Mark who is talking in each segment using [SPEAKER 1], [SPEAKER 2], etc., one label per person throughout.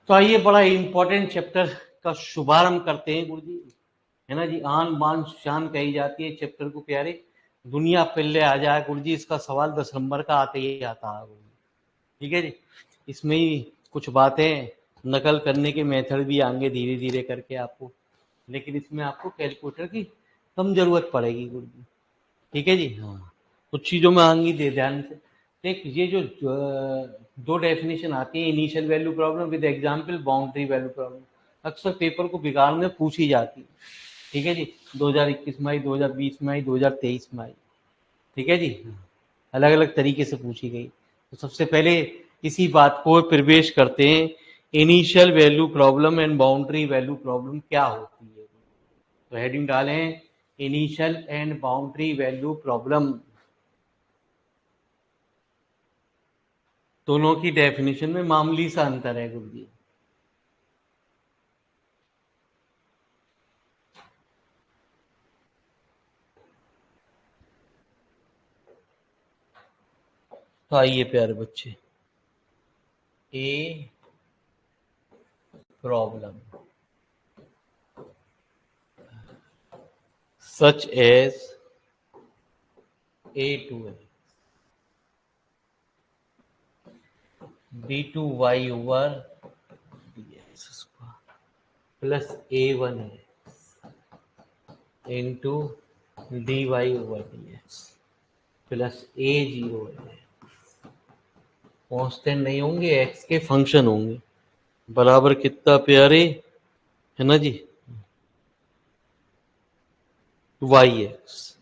[SPEAKER 1] तो आइए बड़ा इंपॉर्टेंट चैप्टर का शुभारंभ करते हैं गुरु जी, है ना जी। आन बान शान कही जाती है चैप्टर को प्यारे। दुनिया पहले आ जाए गुरु जी, इसका सवाल 10 नंबर का आते ही आता है गुरु जी। ठीक है जी। इसमें ही कुछ बातें नकल करने के मेथड भी आएंगे धीरे धीरे करके आपको, लेकिन इसमें आपको कैलकुलेटर की कम जरूरत पड़ेगी गुरु जी। ठीक है जी। हाँ, कुछ चीज़ों में आएंगी दे ध्यान से। देख ये जो दो डेफिनेशन आती है, initial value problem with example boundary value problem, अक्सर पेपर को बिगाड़ने में पूछी जाती है। ठीक है जी। 2021 में आई, 2020 में आई, 2023 में आई। ठीक है जी। अलग अलग तरीके से पूछी गई। तो सबसे पहले इसी बात को प्रवेश करते हैं, initial value problem and boundary value problem क्या होती है। तो हेडिंग डालें initial and boundary value problem. दोनों की डेफिनेशन में मामूली सा अंतर है गुरु जी। तो आइए प्यारे बच्चे, a problem such as a two d two y over d x plus a one into d y over d x plus a zero है। कॉन्स्टेंट नहीं होंगे, एक्स के फंक्शन होंगे। बराबर कितना प्यारे, है ना जी, वाई एक्स।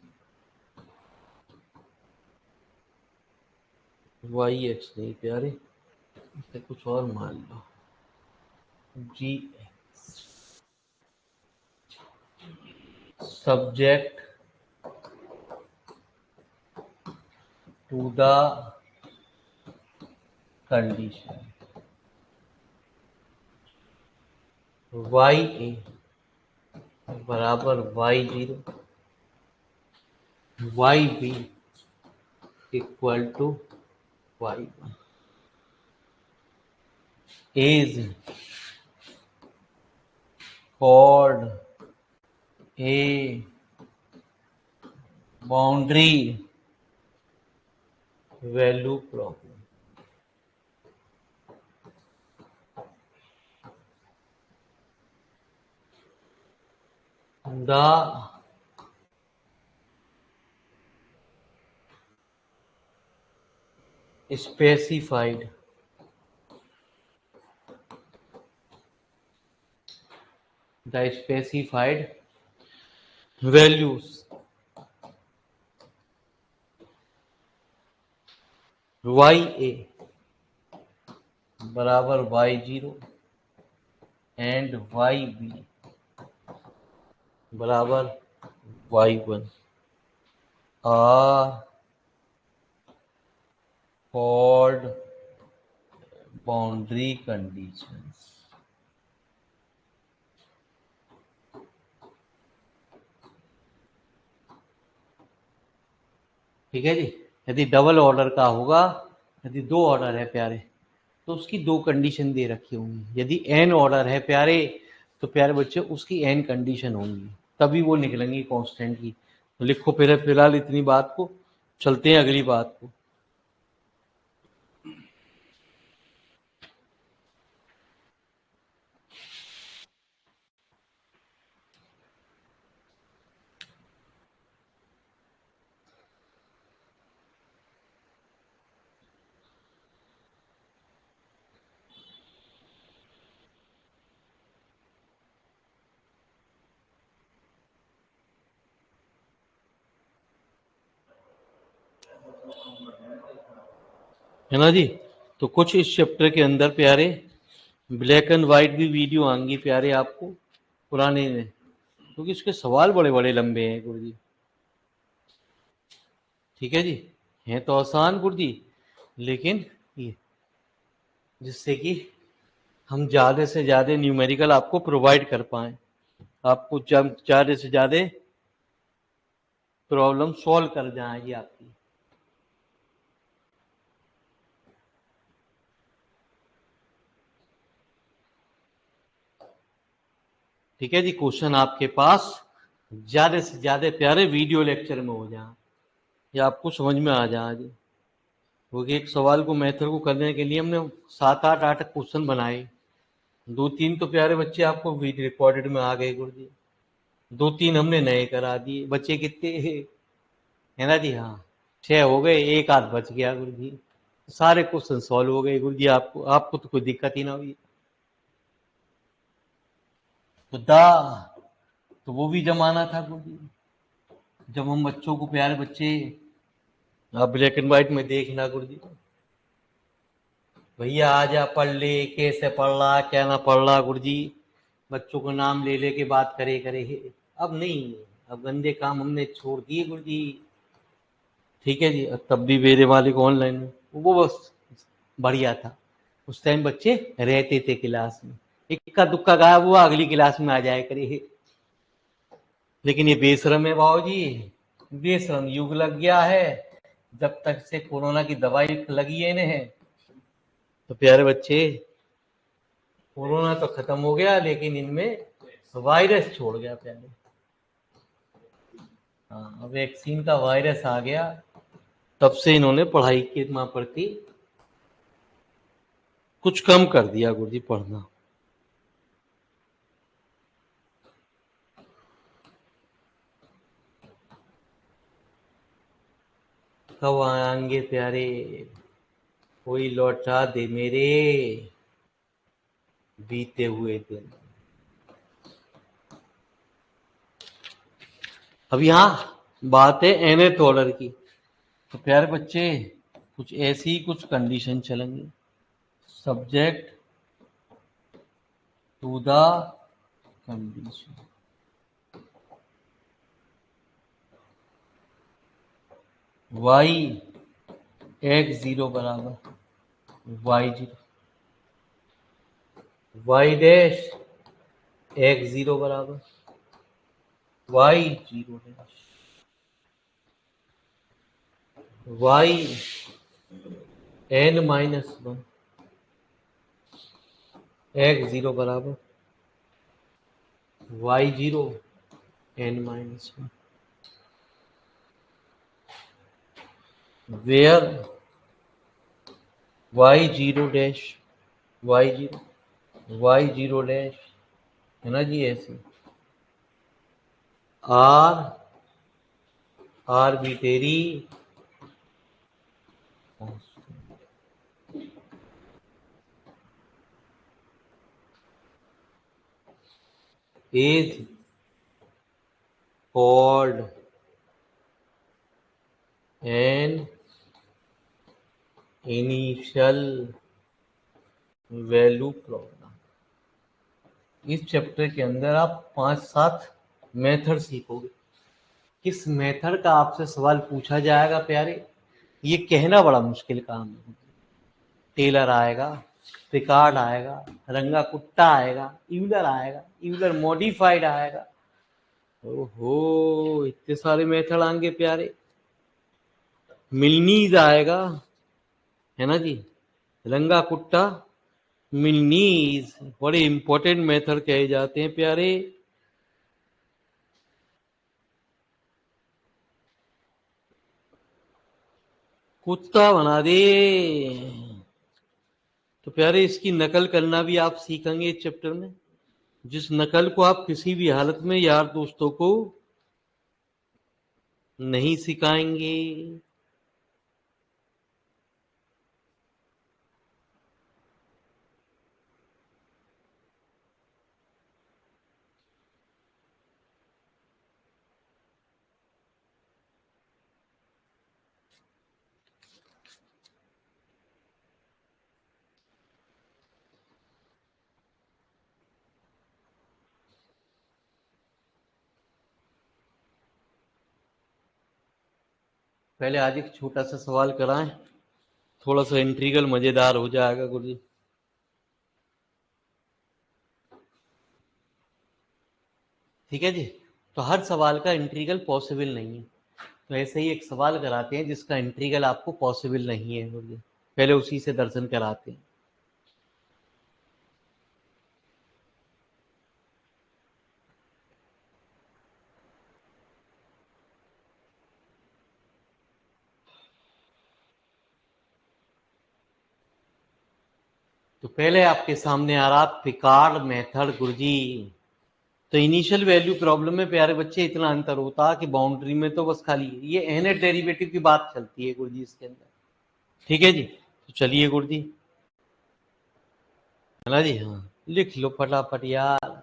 [SPEAKER 1] वाई एक्स नहीं प्यारे, इसे कुछ और मान लो, जी subject to the condition Y A बराबर Y zero, Y B equal to Y one is called a boundary value problem. The specified values ya बराबर Y zero and Y B बराबर Y one are called boundary conditions. ठीक है जी। यदि double order का होगा, यदि दो order है प्यारे, तो उसकी दो कंडीशन दे रखी होंगी। यदि एन ऑर्डर है प्यारे, तो प्यारे बच्चे उसकी एन कंडीशन होंगी, तभी वो निकलेंगी कांस्टेंट की। तो लिखो फिलहाल इतनी बात को, चलते हैं अगली बात को। है ना जी। तो कुछ इस चैप्टर के अंदर प्यारे ब्लैक एंड व्हाइट भी वीडियो आएंगी प्यारे आपको पुराने में, क्योंकि इसके सवाल बड़े बड़े लंबे हैं गुरु जी। ठीक है जी। हैं तो आसान गुरु जी, लेकिन ये जिससे कि हम ज़्यादा से ज़्यादा न्यूमेरिकल आपको प्रोवाइड कर पाएँ, आपको ज़्यादा से ज़्यादा प्रॉब्लम सॉल्व कर जाएंगी आपकी। ठीक है जी, क्वेश्चन आपके पास ज्यादा से ज्यादा प्यारे वीडियो लेक्चर में हो जाए या आपको समझ में आ जाए जी। क्योंकि एक सवाल को मेथड को करने के लिए हमने 7 8 8 क्वेश्चन बनाए। 2 3 तो प्यारे बच्चे आपको वीडियो रिकॉर्डेड में आ गए गुरु जी, 2 3 हमने नए करा दिए। बच्चे कितने है ना जी? हाँ, 6 हो गए, एक आध बच गया गुरु जी। सारे क्वेश्चन सॉल्व हो गए गुरु जी। आपको आपको तो कोई दिक्कत ही ना हुई। तो तो वो भी जमाना था गुरु जी, जब हम बच्चों को, प्यारे बच्चे, आप ब्लैक एंड व्हाइट में देखना गुरु जी, भैया आजा पढ़ ले, कैसे पढ़ रहा क्या ना पढ़ रहा गुरु जी, बच्चों को नाम ले ले के बात करे करे। अब नहीं, अब गंदे काम हमने छोड़ दिए गुरु जी। ठीक है जी, तब भी मेरे मालिक ऑनलाइन, वो बस बढ़िया था। उस टाइम बच्चे रहते थे क्लास में, इक्का दुक्का गायब हुआ अगली क्लास में आ जाए करे। लेकिन ये बेशरम है भाव जी, बेशरम युग लग गया है। जब तक से कोरोना की दवाई लगी है इन्हें, तो प्यारे बच्चे, कोरोना तो खत्म हो गया लेकिन इनमें वायरस छोड़ गया प्यारे। हाँ, वैक्सीन का वायरस आ गया, तब से इन्होंने पढ़ाई के प्रति कुछ कम कर दिया गुरुजी पढ़ना। कब आएंगे प्यारे, कोई लौटा दे मेरे बीते हुए दिन। अब यहाँ बात है nth ऑर्डर की। तो प्यारे बच्चे, कुछ ऐसी कुछ कंडीशन चलेंगी। Subject to the condition, y x0 बराबर y0, y डैश x0 बराबर y0 dash, y n-1 x0 बराबर y0 n-1, where y0 dash y0 dash, है ना जी ऐसे, are arbitrary is called an initial value problem। इस chapter के अंदर आप 5 7 मेथड सीखोगे। किस मेथड का आपसे सवाल पूछा जाएगा प्यारे, ये कहना बड़ा मुश्किल काम है। टेलर आएगा, पिकार्ड आएगा, रंगा कुट्टा आएगा, यूलर मॉडिफाइड आएगा। ओहो, इतने सारे मेथड आएंगे प्यारे। मिलनीज आएगा, है ना जी, रंगा कुट्टा, मिलनीज बड़े इंपॉर्टेंट मेथड कहे जाते हैं प्यारे। कुत्ता बना दे। तो प्यारे, इसकी नकल करना भी आप सीखेंगे इस चैप्टर में, जिस नकल को आप किसी भी हालत में यार दोस्तों को नहीं सिखाएंगे। पहले आज एक छोटा सा सवाल कराएं, थोड़ा सा इंट्रीगल मजेदार हो जाएगा गुरुजी। ठीक है जी, तो हर सवाल का इंट्रीगल पॉसिबल नहीं है, तो ऐसे ही एक सवाल कराते हैं जिसका इंट्रीगल आपको पॉसिबल नहीं है गुरुजी, पहले उसी से दर्शन कराते हैं। तो पहले आपके सामने आ रहा पिकार्ड मेथड गुरुजी। तो इनिशियल वैल्यू प्रॉब्लम में प्यारे बच्चे इतना अंतर होता कि बाउंड्री में तो बस खाली ये एन डेरिवेटिव की बात चलती है गुरुजी इसके अंदर। ठीक है जी, तो चलिए गुरुजी, है ना जी। हाँ, लिख लो फटाफट यार।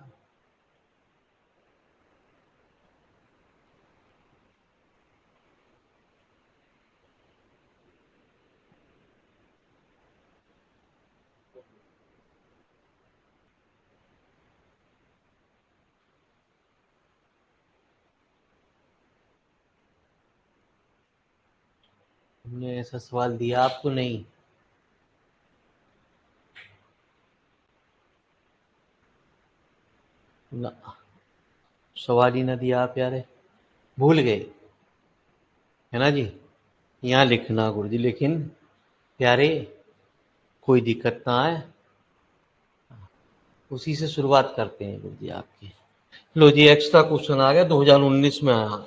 [SPEAKER 1] हमने ऐसा सवाल दिया आपको? नहीं, ना, सवाल ही ना दिया आप यार, भूल गए, है ना जी। यहाँ लिखना गुरुजी, लेकिन प्यारे कोई दिक्कत ना आए, उसी से शुरुआत करते हैं गुरुजी आपकी। लो जी, एक्स्ट्रा क्वेश्चन आ गया 2019 में आया।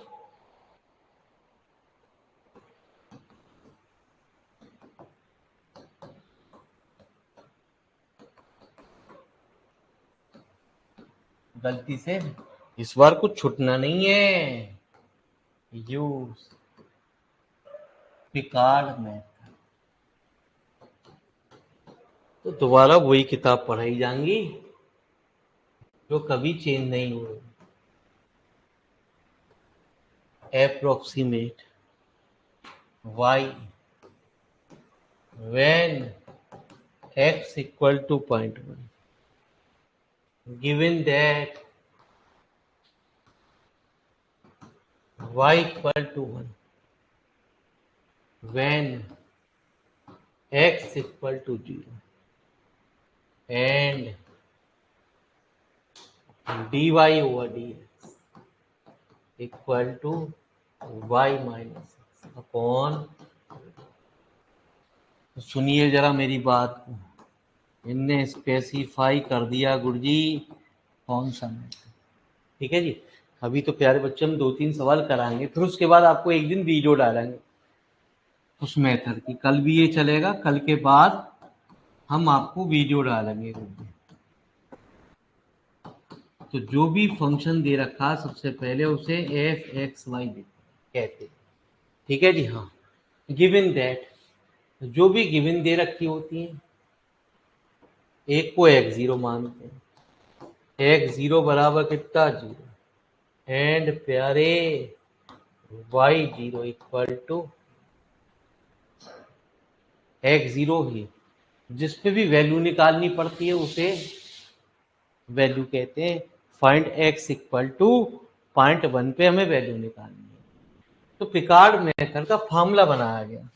[SPEAKER 1] गलती से इस बार कुछ छूटना नहीं है। यूज पिकार्ड में तो दोबारा वही किताब पढ़ाई जाएंगी जो कभी चेंज नहीं हुई। Approximate y when x equal to 0.1 given that y equal to 1 when x equal to 0 and dy over dx equal to y minus x upon। सुनिए जरा मेरी बात को, इनने स्पेसिफाई कर दिया गुरुजी कौन सा मेथड। ठीक है जी, अभी तो प्यारे बच्चे हम 2-3 सवाल कराएंगे, फिर उसके बाद आपको एक दिन वीडियो डालेंगे उस मेथड की। कल भी ये चलेगा, कल के बाद हम आपको वीडियो डालेंगे गुरुजी। तो जो भी फंक्शन दे रखा सबसे पहले उसे एफ एक्स वाई कहते हैं। ठीक है जी। हाँ, गिवन दैट, जो भी गिवन दे रखी होती है, एक को x0 मानते हैं, x0 बराबर कितना 0 एंड प्यारे y0 इक्वल टू x0 ही, जिस पे भी वैल्यू निकालनी पड़ती है उसे वैल्यू कहते हैं। फाइंड x इक्वल टू 0.1 पे हमें वैल्यू निकालनी है। तो पिकार्ड मेथड का फार्मूला बनाया गया,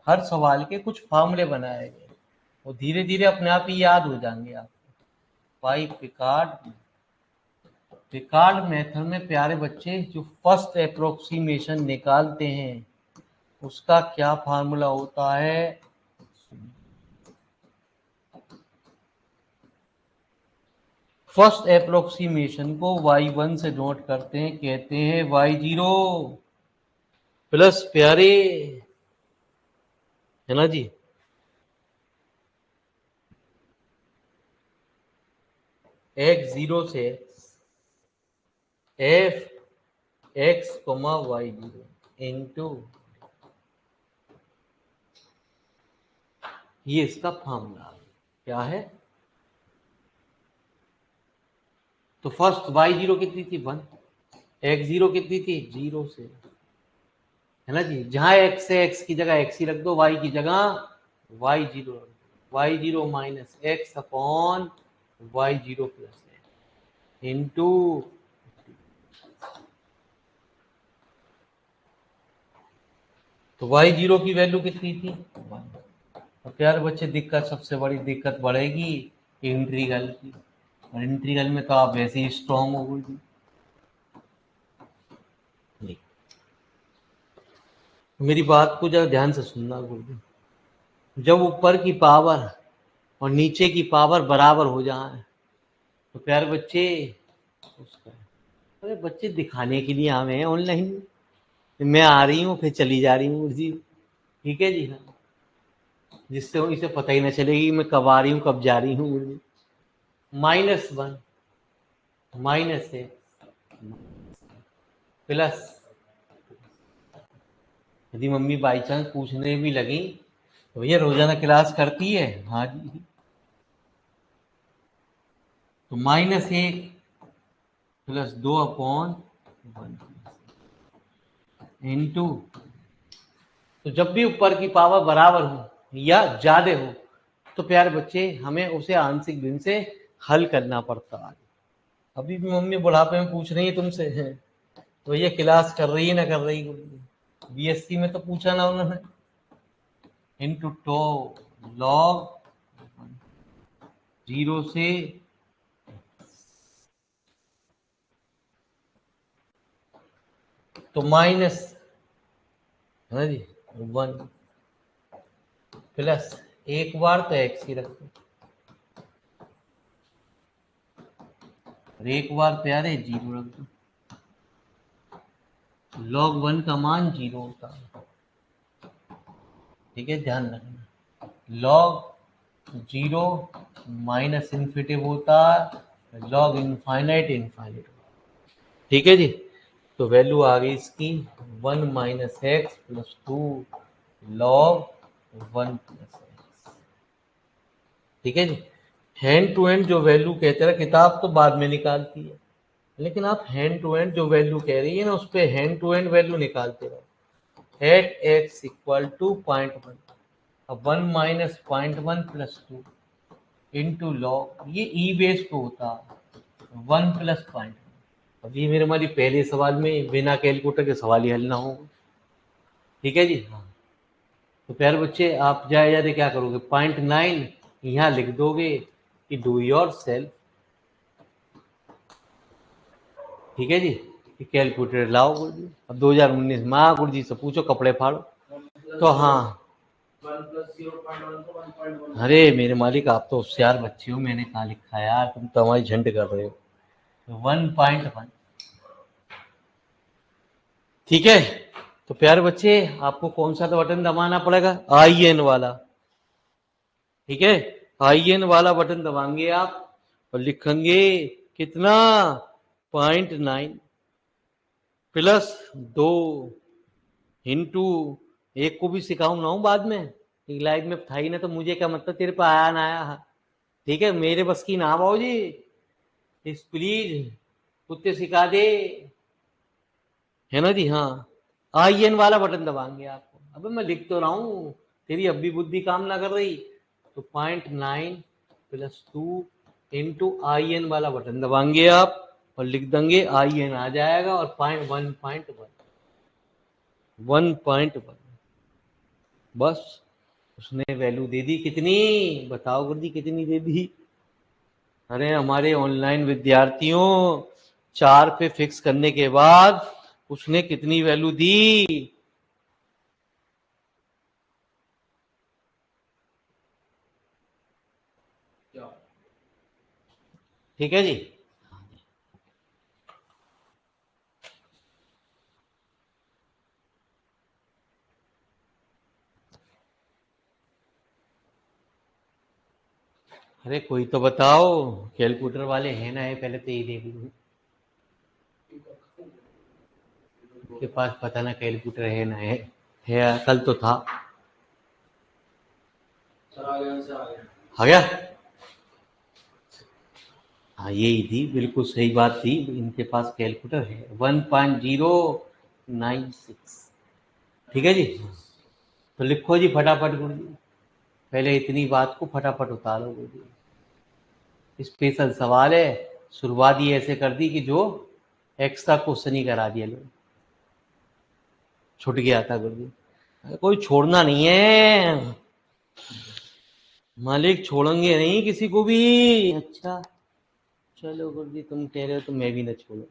[SPEAKER 1] हर सवाल के कुछ फार्मूले बनाए गए, वो धीरे धीरे अपने आप ही याद हो जाएंगे आपको। बाई पिकार्ड मेथड में प्यारे बच्चे जो फर्स्ट अप्रोक्सीमेशन निकालते हैं उसका क्या फार्मूला होता है? फर्स्ट अप्रोक्सीमेशन को y1 से नोट करते हैं, कहते हैं y0 प्लस प्यारे, है ना जी, x0 से f x y0 इंटू, ये इसका फार्मूला क्या है? तो फर्स्ट y0 कितनी थी 1, x0 कितनी थी 0 से, है ना जी। जहां x से x की जगह x ही रख दो, y की जगह y0 रख दो। y0 minus x upon y0 plus into, तो y0 की वैल्यू कितनी थी 1। और प्यारे बच्चे दिक्कत, सबसे बड़ी दिक्कत बढ़ेगी इंटीग्रल की, और इंटीग्रल में तो आप वैसे ही स्ट्रॉन्ग हो गई। मेरी बात को जरा ध्यान से सुनना गुरु, जब ऊपर की पावर और नीचे की पावर बराबर हो जाए तो प्यारे बच्चे उसका, अरे बच्चे दिखाने के लिए आए हैं ऑनलाइन, मैं आ रही हूँ फिर चली जा रही हूँ जी। ठीक है जी। हाँ, जिससे इसे पता ही ना चलेगी मैं कब आ रही हूँ कब जा रही हूँ गुरुजी। -1 -1 प्लस, यदि मम्मी बाई चांस पूछने भी लगी तो भैया रोजाना क्लास करती है, हाँ जी, तो -1 प्लस 2/1 इंटू, तो जब भी ऊपर की पावर बराबर हो या ज्यादा हो तो प्यारे बच्चे हमें उसे आंशिक भिन्न से हल करना पड़ता है। अभी भी मम्मी बुढ़ापे में पूछ रही है तुमसे, तो भैया क्लास कर रही है ना कर रही, बीएससी में तो पूछा ना उन्होंने। इंटू टो लॉग 0 से तो माइनस, है ना जी, 1 प्लस, एक बार तो एक्स ही रखो और एक बार प्यारे 0 रख दो। log 1 का मान 0 होता है, ठीक है, ध्यान रखना। log 0 माइनस इन्फिनिटिव होता है, log इनफाइनाइट इनफाइनाइट, ठीक है जी। तो वैल्यू आ गई इसकी 1 minus x plus 2 log 1 plus x, ठीक है जी। हैंड टू हैंड जो वैल्यू कहते हैं, किताब तो बाद में निकालती है, लेकिन आप हैंड टू हैंड जो वैल्यू कह रही है ना, उस पर हैंड टू हैंड वैल्यू निकालते रहो। एट एक्स इक्वल टू 0.1, अब 1 माइनस 0.1 प्लस 2 इंटू लॉग, ये ई बेस पे होता 1 प्लस 0.1। अब ये मेरे हमारी पहले सवाल में बिना कैलकुलेटर के सवाल ही हल ना हो, ठीक है जी। हाँ, तो प्यारे बच्चे आप जाए जाते क्या करोगे, 0.9 यहाँ लिख दोगे कि डू योर सेल्फ, ठीक है जी। कैलकुलेटर लाओ गुरुजी, अब 2019 माँ गुरुजी से पूछो कपड़े फाड़ो। तो हाँ, अरे मेरे मालिक आप तो होशियार बच्चे हो, मैंने कहा लिखा यार, तुम तो हमारी झंड कर रहे हो। 1.1, ठीक है। तो प्यारे बच्चे आपको कौन सा तो बटन दबाना पड़ेगा, IN वाला, ठीक है। IN वाला बटन दबाएंगे आप और लिखेंगे कितना, 0.9 प्लस 2 इंटू, एक को भी सिखाऊं ना हूं बाद में, लाइव में था ही ना, तो मुझे क्या मतलब तेरे पे आया ना आया, ठीक है, मेरे बस की ना भाव जी, इस प्लीज कुत्ते सिखा दे, है ना जी। हाँ, IN वाला बटन दबाएंगे आपको, अबे मैं लिख तो रहा हूं, तेरी अब भी बुद्धि काम ना कर रही, तो 0.9 प्लस 2 इंटू IN वाला बटन दबाएंगे आप और लिख देंगे IN आ जाएगा, और 1.1 बस उसने वैल्यू दे दी कितनी, बताओ गुरुजी कितनी दे दी। अरे हमारे ऑनलाइन विद्यार्थियों, 4 पे फिक्स करने के बाद उसने कितनी वैल्यू दी, ठीक है जी। अरे कोई तो बताओ, कैलकुलेटर वाले हैं ना, है पहले तो ये देख लो के पास, पता ना कैलकुलेटर है ना है कल तो था, आ गया। हाँ यही थी, बिल्कुल सही बात थी, इनके पास कैलकुलेटर है, 1.096, ठीक है जी। तो लिखो जी फटाफट गुरुजी, पहले इतनी बात को फटाफट उतारो गुरुजी, स्पेशल सवाल है, शुरुआत ही ऐसे कर दी कि जो एक्स्ट्रा क्वेश्चन ही करा दिया, लोग छूट गया था गुरुजी, कोई छोड़ना नहीं है, मालिक छोड़ेंगे नहीं किसी को भी। अच्छा चलो गुरुजी, तुम कह रहे हो तो मैं भी ना छोड़ू।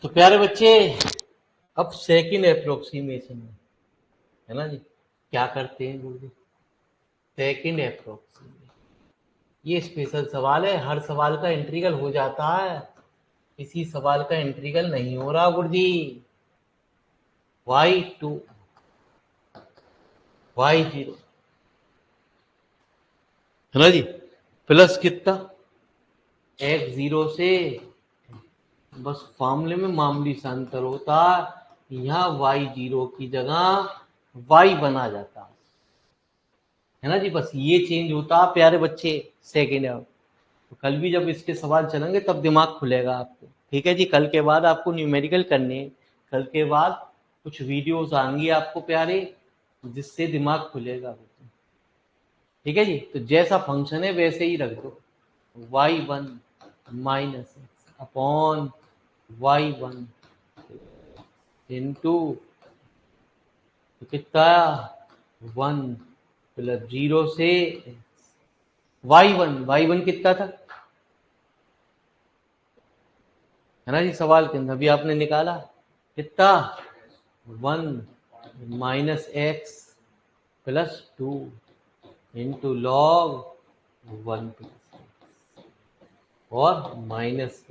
[SPEAKER 1] तो प्यारे बच्चे अब सेकंड अप्रोक्सीमेशन है ना जी, क्या करते हैं गुरु जी? सेकंड अप्रोक्सीमेशन, ये स्पेशल सवाल है, हर सवाल का इंटीग्रल हो जाता है, किसी सवाल का इंटीग्रल नहीं हो रहा गुरु जी। y2 y0 है ना जी, प्लस कितना x0 से, बस फॉर्मूले में मामूली सा अंतर होता, यहाँ y0 की जगह y बना जाता है ना जी, बस ये चेंज होता प्यारे बच्चे सेकेंड। तो कल भी जब इसके सवाल चलेंगे तब दिमाग खुलेगा आपको, ठीक है जी। कल के बाद आपको न्यूमेरिकल करने, कल के बाद कुछ वीडियोस आएंगी आपको प्यारे, जिससे दिमाग खुलेगा, ठीक है जी। तो जैसा फंक्शन है वैसे ही रख दो, y1 minus x upon y1 into कितना 1 प्लस 0 से y1 कितना था है ना जी, सवाल के अंदर भी आपने निकाला कितना 1 minus x plus 2 into log 1 plus और माइनस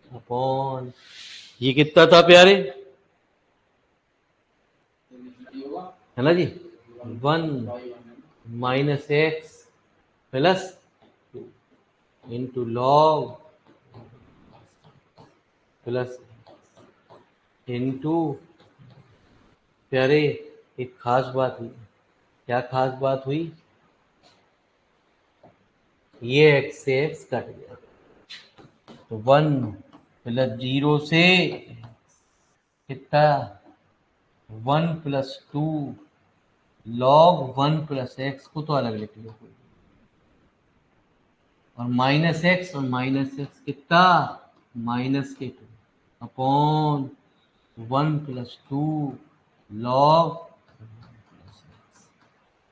[SPEAKER 1] अपॉन ये कितना था प्यारे है ना जी, 1 minus x plus 2 into log plus into प्यारे एक खास बात हुई, क्या खास बात हुई, ये एक्स से एक्स कट गया, तो 1 प्लस 0 से कितना 1 प्लस 2 लॉग 1 प्लस एक्स को तो अलग लिख लो, और माइनस एक्स और माइनस एक्स कितना माइनस के 2 अपॉन 1 प्लस 2 लॉग,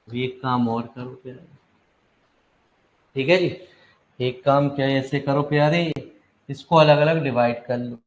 [SPEAKER 1] एक काम और करो प्यारे, ठीक है जी। एक काम क्या ऐसे करो प्यारे, इसको अलग अलग डिवाइड कर लो,